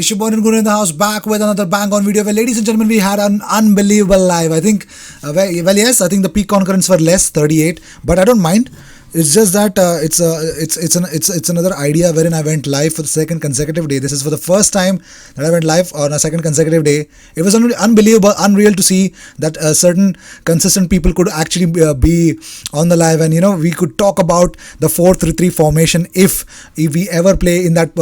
Vishubon and Guru in the house, back with another bang on video. Well, ladies and gentlemen, we had an unbelievable live. I think, yes, I think the peak concurrents were less, 38, but I don't mind. It's just that it's another idea wherein I went live for the second consecutive day. This is for the first time that I went live on a second consecutive day. It was unbelievable, unreal to see that certain consistent people could actually be on the live, and we could talk about the 4-3-3 formation if we ever play in that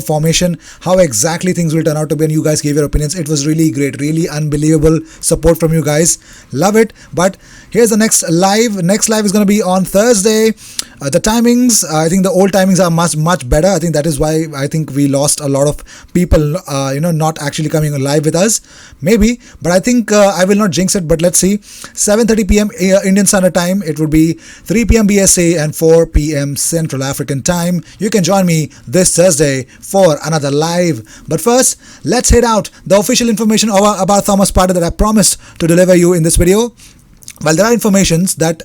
formation, how exactly things will turn out to be, and you guys gave your opinions. It was really great, really unbelievable support from you guys. Love it. But here's the next live. Next live is going to be on Thursday. The timings, I think the old timings are much better. I think that is why I think we lost a lot of people, not actually coming live with us. Maybe, but I think I will not jinx it. But let's see. 7:30 p.m. Indian Standard Time. It would be 3 p.m. BSA and 4 p.m. Central African Time. You can join me this Thursday for another live. But first, let's head out the official information about Thomas Partey that I promised to deliver you in this video. Well, there are informations that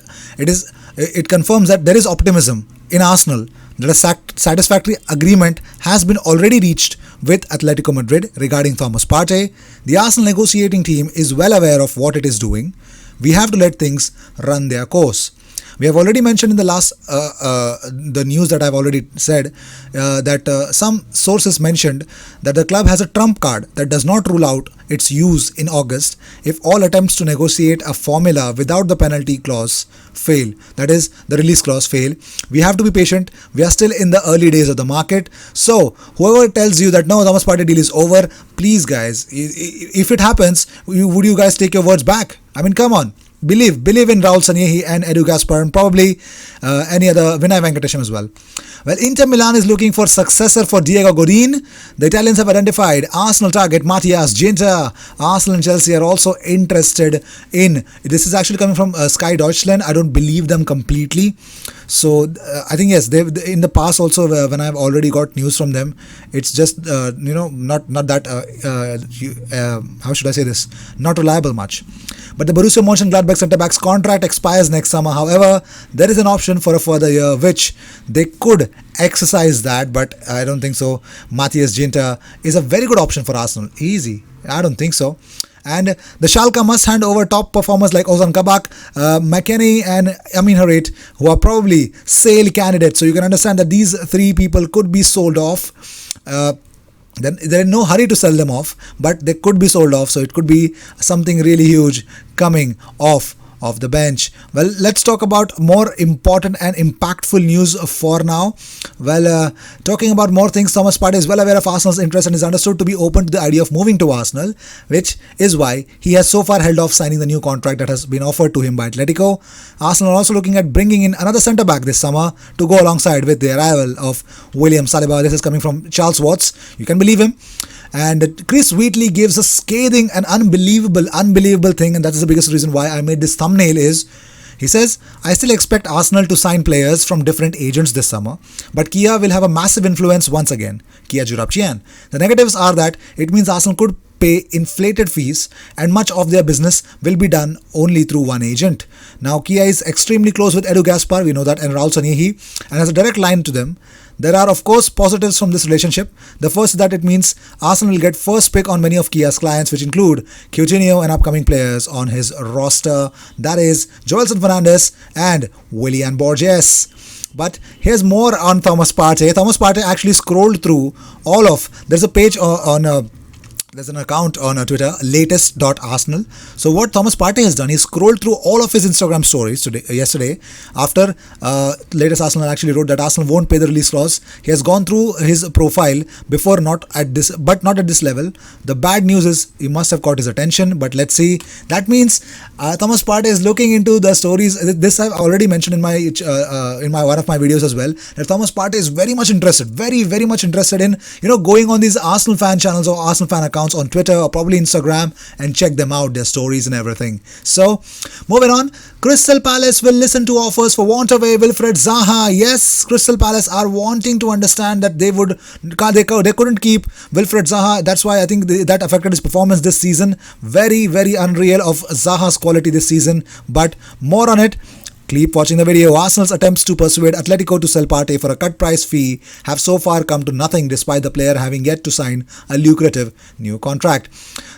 it confirms that there is optimism in Arsenal that a satisfactory agreement has been already reached with Atletico Madrid regarding Thomas Partey. The Arsenal negotiating team is well aware of what it is doing. We have to let things run their course. We have already mentioned in the last the news that I've already said that some sources mentioned that the club has a trump card that does not rule out its use in August if all attempts to negotiate a formula without the penalty clause fail. That is, the release clause fail. We have to be patient. We are still in the early days of the market. So whoever tells you that no, Thomas Partey deal is over, please guys, if it happens, would you guys take your words back? I mean, come on. Believe in Raul Sanllehi and Edu Gaspar, and probably any other, Vinay Venkatesham as well. Well, Inter Milan is looking for successor for Diego Godin. The Italians have identified Arsenal target Matthias Ginter. Arsenal and Chelsea are also interested in. This is actually coming from Sky Deutschland. I don't believe them completely. So I think yes, they've in the past also when I've already got news from them, it's just not that how should I say this? Not reliable much. But the Borussia Mönchengladbach centre-back's contract expires next summer. However, there is an option for a further year, which they could exercise that, but I don't think so. Matthias Ginter is a very good option for Arsenal. Easy. I don't think so. And the Schalke must hand over top performers like Ozan Kabak, McKennie and Amin Harit, who are probably sale candidates. So you can understand that these three people could be sold off. Then there is no hurry to sell them off, but they could be sold off. So it could be something really huge coming off the bench. Well, let's talk about more important and impactful news for now. Well, talking about more things, Thomas Partey is well aware of Arsenal's interest and is understood to be open to the idea of moving to Arsenal, which is why he has so far held off signing the new contract that has been offered to him by Atletico. Arsenal are also looking at bringing in another centre-back this summer to go alongside with the arrival of William Saliba. This is coming from Charles Watts. You can believe him. And Chris Wheatley gives a scathing and unbelievable thing, and that is the biggest reason why I made this thumbnail is, he says, I still expect Arsenal to sign players from different agents this summer, but Kia will have a massive influence once again. Kia Jurabchian. The negatives are that it means Arsenal could pay inflated fees and much of their business will be done only through one agent. Now, Kia is extremely close with Edu Gaspar, we know that, and Raul Sanllehi, and has a direct line to them. There are, of course, positives from this relationship. The first is that it means Arsenal will get first pick on many of Kia's clients, which include Coutinho and upcoming players on his roster. That is Joelson Fernandes and Willian Borges. But here's more on Thomas Partey. Thomas Partey actually scrolled through there's a page there's an account on Twitter, latest.arsenal. So what Thomas Partey has done, he scrolled through all of his Instagram stories yesterday after latest Arsenal actually wrote that Arsenal won't pay the release clause. He has gone through his profile before, not at this level. The bad news is he must have caught his attention, but let's see. That means Thomas Partey is looking into the stories. This I've already mentioned in my one of my videos as well, that Thomas Partey is very much interested, very much interested in going on these Arsenal fan channels or Arsenal fan accounts on Twitter or probably Instagram and check them out, their stories and everything. So, moving on, Crystal Palace will listen to offers for want away Wilfred Zaha. Yes, Crystal Palace are wanting to understand that they couldn't keep Wilfred Zaha. That's why I think that affected his performance this season. Very unreal of Zaha's quality this season. But more on it. Keep watching the video. Arsenal's attempts to persuade Atletico to sell Partey for a cut price fee have so far come to nothing, despite the player having yet to sign a lucrative new contract.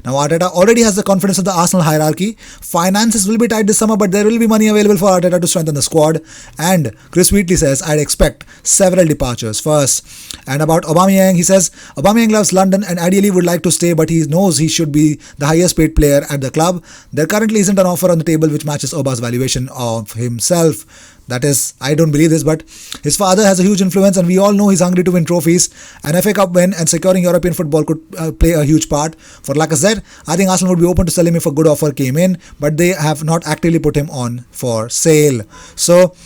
Now, Arteta already has the confidence of the Arsenal hierarchy. Finances will be tight this summer, but there will be money available for Arteta to strengthen the squad. And Chris Wheatley says, I'd expect several departures first. And about Aubameyang, he says, Aubameyang loves London and ideally would like to stay, but he knows he should be the highest paid player at the club. There currently isn't an offer on the table which matches Auba's valuation of himself. That is, I don't believe this, but his father has a huge influence and we all know he's hungry to win trophies. An FA Cup win and securing European football could play a huge part. For Lacazette, I think Arsenal would be open to sell him if a good offer came in, but they have not actively put him on for sale. So,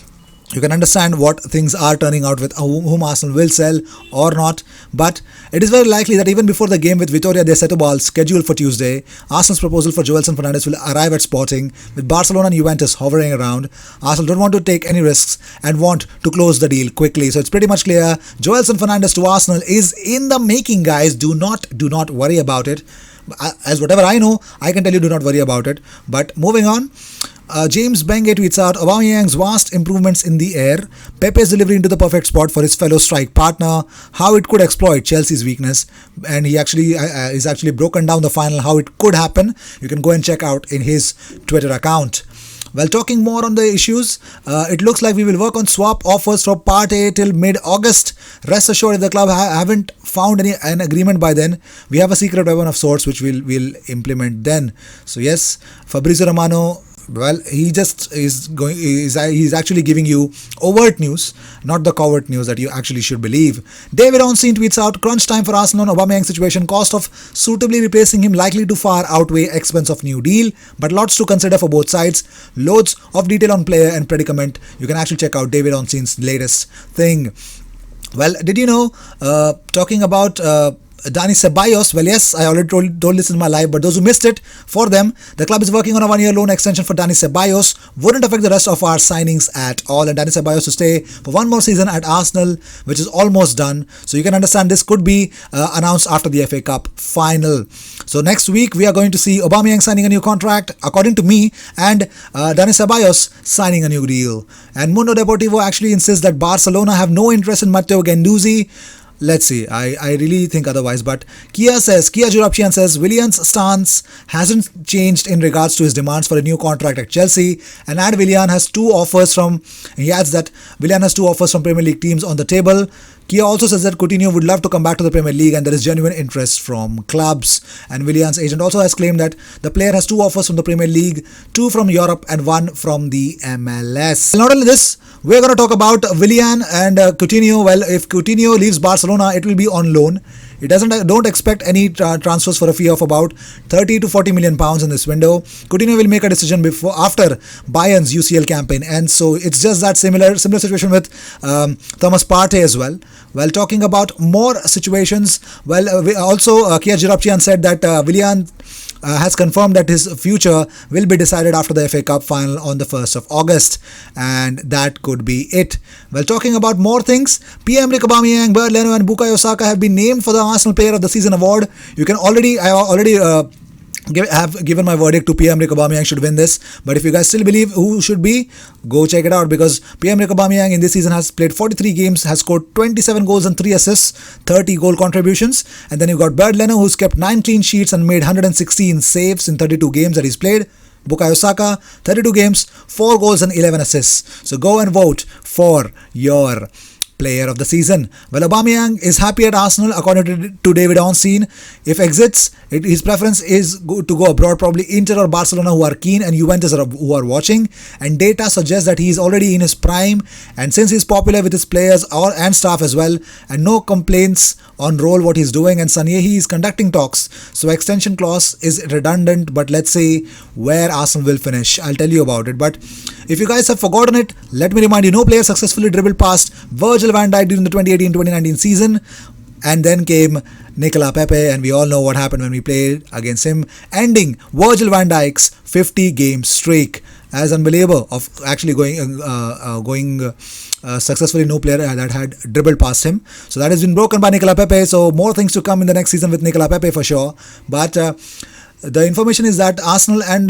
you can understand what things are turning out with whom Arsenal will sell or not. But it is very likely that even before the game with Vitória de Setúbal scheduled for Tuesday, Arsenal's proposal for Joelson Fernandes will arrive at Sporting, with Barcelona and Juventus hovering around. Arsenal don't want to take any risks and want to close the deal quickly. So it's pretty much clear Joelson Fernandes to Arsenal is in the making, guys. Do not worry about it. As whatever I know, I can tell you do not worry about it. But moving on. James Benge tweets out, Aubameyang's vast improvements in the air, Pepe's delivery into the perfect spot for his fellow strike partner, how it could exploit Chelsea's weakness, and he actually is actually broken down the final, how it could happen. You can go and check out in his Twitter account. Well, talking more on the issues, it looks like we will work on swap offers for Partey till mid-August. Rest assured, if the club haven't found an agreement by then, we have a secret weapon of sorts which we'll implement then. So yes, Fabrizio Romano, well, he just he's actually giving you overt news, not the covert news that you actually should believe. David Onstein tweets out, crunch time for Arsenal on Aubameyang situation, cost of suitably replacing him likely to far outweigh expense of new deal, but lots to consider for both sides. Loads of detail on player and predicament. You can actually check out David Onstein's latest thing. Well, did you know, talking about Dani Ceballos, well, yes, I already told this in my live, but those who missed it, for them, the club is working on a one-year loan extension for Dani Ceballos. Wouldn't affect the rest of our signings at all, and Dani Ceballos to stay for one more season at Arsenal, which is almost done. So you can understand this could be announced after the FA Cup final. So next week, we are going to see Aubameyang signing a new contract, according to me, and Dani Ceballos signing a new deal. And Mundo Deportivo actually insists that Barcelona have no interest in Matteo Guendouzi. Let's see, I really think otherwise, but Kia Jurapchian says Willian's stance hasn't changed in regards to his demands for a new contract at Chelsea, and Willian has two offers from Premier League teams on the table. Kia also says that Coutinho would love to come back to the Premier League and there is genuine interest from clubs. And Willian's agent also has claimed that the player has two offers from the Premier League, two from Europe and one from the MLS. Not only this, we're going to talk about Willian and Coutinho. Well, if Coutinho leaves Barcelona, it will be on loan. Don't expect any transfers for a fee of about 30 to 40 million pounds in this window. Coutinho will make a decision after Bayern's UCL campaign, and so it's just that similar situation with Thomas Partey as well. Well, talking about more situations, also Kia Jurapchian said that Willian has confirmed that his future will be decided after the FA Cup final on the 1st of August, and that could be it. Well, talking about more things, Pierre-Emerick Aubameyang, Bernd Leno and Bukayo Saka have been named for the Arsenal Player of the Season award. I already have given my verdict to Pierre-Emerick Aubameyang should win this, but if you guys still believe who should be, go check it out, because Pierre-Emerick Aubameyang in this season has played 43 games, has scored 27 goals and 3 assists, 30 goal contributions, and then you've got Bernd Leno, who's kept 9 clean sheets and made 116 saves in 32 games that he's played. Bukayo Saka, 32 games, 4 goals and 11 assists. So go and vote for your Player of the Season. Well, Aubameyang is happy at Arsenal, according to David Onstein. If exits, his preference is to go abroad, probably Inter or Barcelona, who are keen, and Juventus who are watching. And data suggests that he is already in his prime, and since he's popular with his players and staff as well, and no complaints on role what he's doing, and Sanyehi is conducting talks, so extension clause is redundant. But let's see where Arsenal will finish. I'll tell you about it. But if you guys have forgotten it, let me remind you, no player successfully dribbled past Virgil van Dijk during the 2018-2019 season, and then came Nicolas Pepe, and we all know what happened when we played against him, ending Virgil van Dijk's 50-game streak. As unbelievable of actually going successfully, no player that had dribbled past him. So that has been broken by Nicolas Pepe. So more things to come in the next season with Nicolas Pepe for sure. But the information is that Arsenal and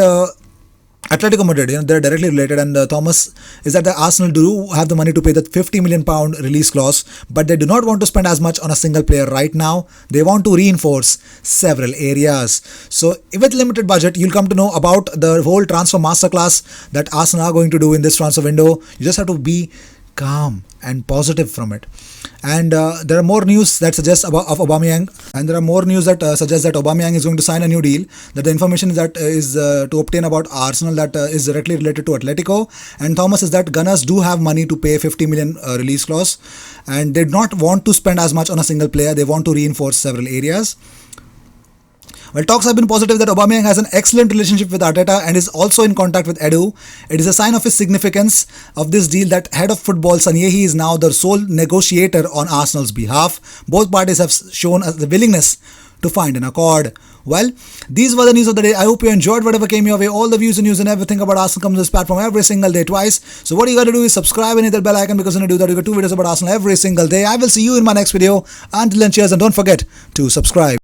Atletico Madrid, they're directly related, and Thomas is that the Arsenal do have the money to pay the 50 million pound release clause, but they do not want to spend as much on a single player right now. They want to reinforce several areas. So, with limited budget, you'll come to know about the whole transfer masterclass that Arsenal are going to do in this transfer window. You just have to be calm and positive from it. And there are more news that suggests of Aubameyang, and there are more news that suggests that Aubameyang is going to sign a new deal. That the information is that is to obtain about Arsenal that is directly related to Atletico. And Thomas is that Gunners do have money to pay 50 million release clause, and they do not want to spend as much on a single player. They want to reinforce several areas. Well, talks have been positive that Aubameyang has an excellent relationship with Arteta and is also in contact with Edu. It is a sign of his significance of this deal that head of football Sanyehi is now the sole negotiator on Arsenal's behalf. Both parties have shown us the willingness to find an accord. Well, these were the news of the day. I hope you enjoyed whatever came your way. All the views and news and everything about Arsenal comes to this platform every single day twice. So what you got to do is subscribe and hit that bell icon, because when you do that, you get 2 videos about Arsenal every single day. I will see you in my next video. Until then, cheers, and don't forget to subscribe.